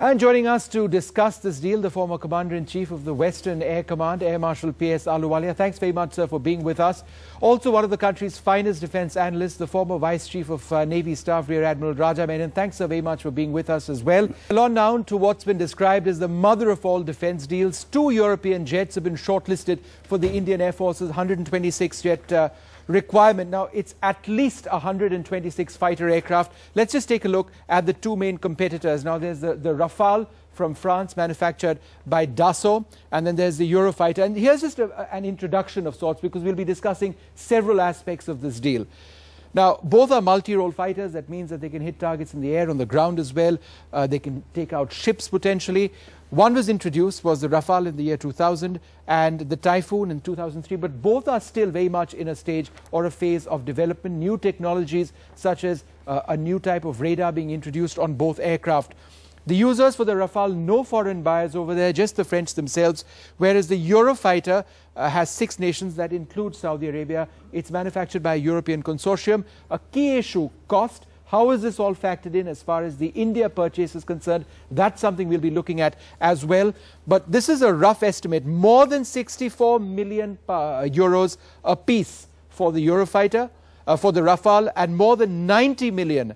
And joining us to discuss this deal, the former Commander-in-Chief of the Western Air Command, Air Marshal P.S. Ahluwalia. Thanks very much, sir, for being with us. Also, one of the country's finest defence analysts, the former Vice Chief of Navy Staff, Rear Admiral Raja Menon. Thanks, sir, very much for being with us as well. On now to what's been described as the mother of all defence deals. 2 European jets have been shortlisted for the Indian Air Force's 126-jet requirement. Now, it's at least 126 fighter aircraft. Let's just take a look at the 2 main competitors. Now, there's the Rafale from France, manufactured by Dassault, and then there's the Eurofighter. And here's just an introduction of sorts, because we'll be discussing several aspects of this deal. Now, both are multi-role fighters. That means that they can hit targets in the air, on the ground as well. They can take out ships potentially. One was introduced, was the Rafale in the year 2000, and the Typhoon in 2003. But both are still very much in a stage or a phase of development. New technologies such as a new type of radar being introduced on both aircraft. The users for the Rafale, no foreign buyers over there, just the French themselves, whereas the Eurofighter has 6 nations that include Saudi Arabia. It's manufactured by a European consortium. A key issue, cost. How is this all factored in as far as the India purchase is concerned? That's something we'll be looking at as well. But this is a rough estimate. More than 64 million euros a piece for the Eurofighter, for the Rafale, and more than 90 million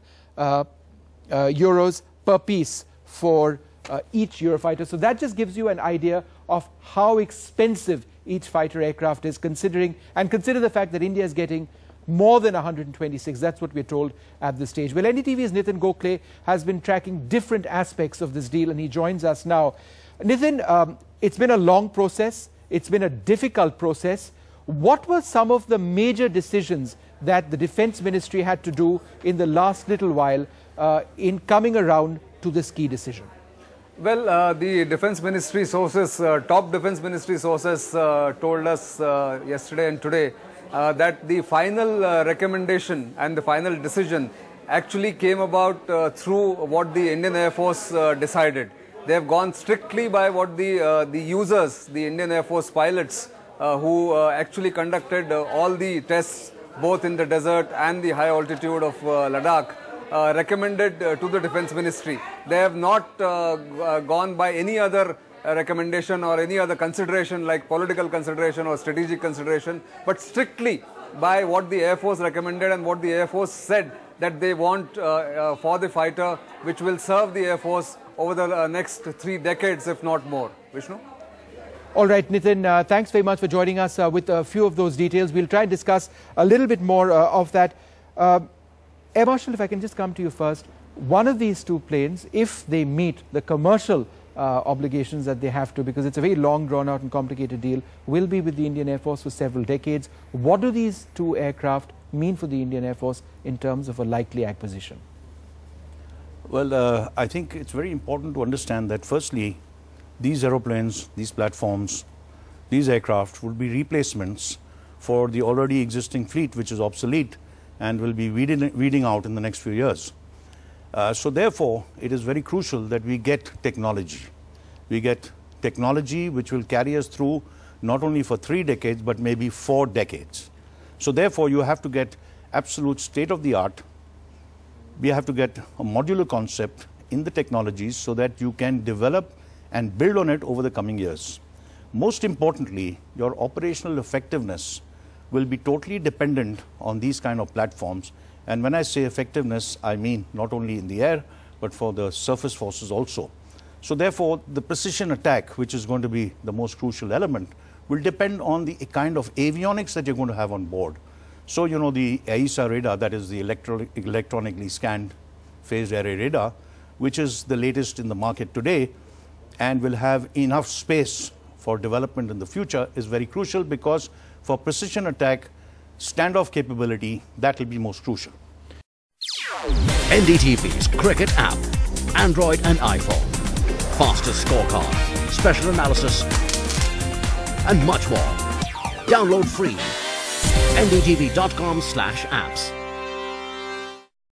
euros per piece for each Eurofighter. So that just gives you an idea of how expensive each fighter aircraft is, consider the fact that India is getting more than 126. That's what we're told at this stage. Well, NDTV's Nitin Gokhale has been tracking different aspects of this deal, and he joins us now. Nitin, it's been a long process. It's been a difficult process. What were some of the major decisions that the Defence Ministry had to do in the last little while in coming around to this key decision? Well, the Defence Ministry sources, top Defence Ministry sources told us yesterday and today that the final recommendation and the final decision actually came about through what the Indian Air Force decided. They have gone strictly by what the users, the Indian Air Force pilots, who actually conducted all the tests both in the desert and the high altitude of Ladakh, recommended to the Defence Ministry. They have not gone by any other recommendation or any other consideration like political consideration or strategic consideration, but strictly by what the Air Force recommended and what the Air Force said that they want for the fighter, which will serve the Air Force over the next 3 decades, if not more. Vishnu? All right, Nitin, thanks very much for joining us with a few of those details. We'll try and discuss a little bit more of that. Air Marshal, if I can just come to you first. One of these 2 planes, if they meet the commercial obligations that they have to, because it's a very long, drawn-out and complicated deal, will be with the Indian Air Force for several decades. What do these 2 aircraft mean for the Indian Air Force in terms of a likely acquisition? Well, I think it's very important to understand that firstly, these aeroplanes, these platforms, these aircraft will be replacements for the already existing fleet, which is obsolete and will be weeding out in the next few years. So therefore, it is very crucial that we get technology. We get technology which will carry us through not only for 3 decades, but maybe 4 decades. So therefore, you have to get absolute state-of-the-art. We have to get a modular concept in the technologies so that you can develop and build on it over the coming years. Most importantly, your operational effectiveness will be totally dependent on these kind of platforms. And when I say effectiveness, I mean not only in the air, but for the surface forces also. So therefore, the precision attack, which is going to be the most crucial element, will depend on the kind of avionics that you're going to have on board. So, you know, the AESA radar, that is the electronically scanned phased array radar, which is the latest in the market today and will have enough space for development in the future, is very crucial, because for precision attack, standoff capability, that will be most crucial. NDTV's cricket app, Android and iPhone, fastest scorecard, special analysis, and much more. Download free. ndtv.com/apps.